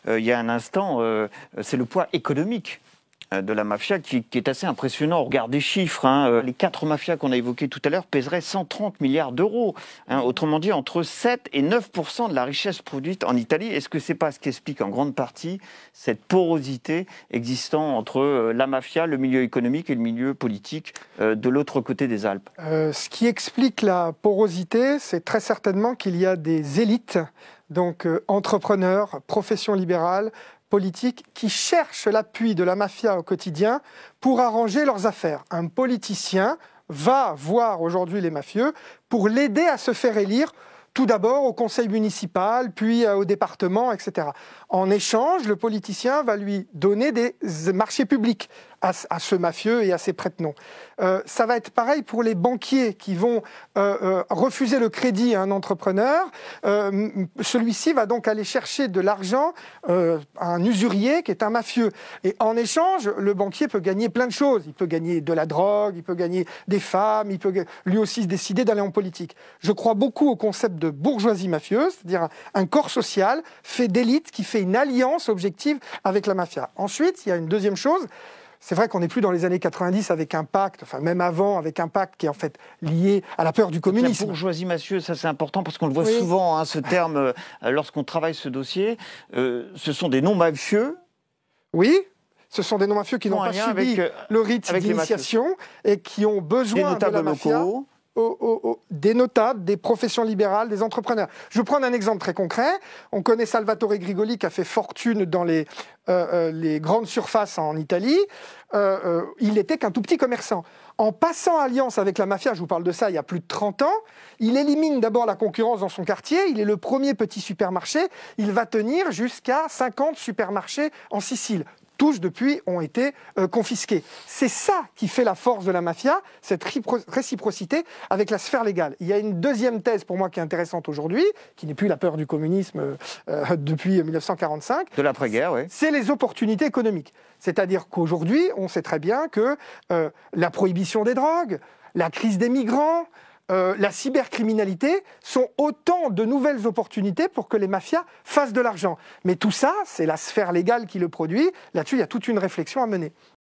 Il y a un instant, c'est le poids économique de la mafia qui est assez impressionnant. On regarde des chiffres. Hein. Les 4 mafias qu'on a évoquées tout à l'heure pèseraient 130 milliards d'euros. Hein. Autrement dit, entre 7 et 9% de la richesse produite en Italie. Est-ce que ce n'est pas ce qui explique en grande partie cette porosité existant entre la mafia, le milieu économique et le milieu politique de l'autre côté des Alpes? Ce qui explique la porosité, c'est très certainement qu'il y a des élites, donc entrepreneurs, professions libérales, politiques, qui cherchent l'appui de la mafia au quotidien pour arranger leurs affaires. Un politicien va voir aujourd'hui les mafieux pour l'aider à se faire élire, tout d'abord au conseil municipal, puis au département, etc. En échange, le politicien va lui donner des marchés publics à ce mafieux et à ses prête-noms. Ça va être pareil pour les banquiers qui vont refuser le crédit à un entrepreneur. Celui-ci va donc aller chercher de l'argent à un usurier qui est un mafieux. Et en échange, le banquier peut gagner plein de choses. Il peut gagner de la drogue, il peut gagner des femmes, il peut lui aussi décider d'aller en politique. Je crois beaucoup au concept de bourgeoisie mafieuse, c'est-à-dire un corps social fait d'élite qui fait une alliance objective avec la mafia. Ensuite, il y a une deuxième chose. C'est vrai qu'on n'est plus dans les années 90 avec un pacte, enfin même avant, avec un pacte qui est en fait lié à la peur du communisme. La bourgeoisie mafieuse, ça c'est important parce qu'on le voit souvent, hein, ce terme, lorsqu'on travaille ce dossier. Ce sont des non-mafieux. Oui, ce sont des non-mafieux qui n'ont pas subi le rite d'initiation et qui ont besoin de la mafia. Locaux. Des notables, des professions libérales, des entrepreneurs. Je vais prendre un exemple très concret. On connaît Salvatore Grigoli qui a fait fortune dans les grandes surfaces en Italie. Il n'était qu'un tout petit commerçant. En passant alliance avec la mafia, je vous parle de ça il y a plus de 30 ans, il élimine d'abord la concurrence dans son quartier. Il est le premier petit supermarché. Il va tenir jusqu'à 50 supermarchés en Sicile. Tous, depuis, ont été confisqués. C'est ça qui fait la force de la mafia, cette réciprocité avec la sphère légale. Il y a une deuxième thèse, pour moi, qui est intéressante aujourd'hui, qui n'est plus la peur du communisme depuis 1945. De l'après-guerre, oui. C'est les opportunités économiques. C'est-à-dire qu'aujourd'hui, on sait très bien que la prohibition des drogues, la crise des migrants, la cybercriminalité sont autant de nouvelles opportunités pour que les mafias fassent de l'argent. Mais tout ça, c'est la sphère légale qui le produit. Là-dessus, il y a toute une réflexion à mener.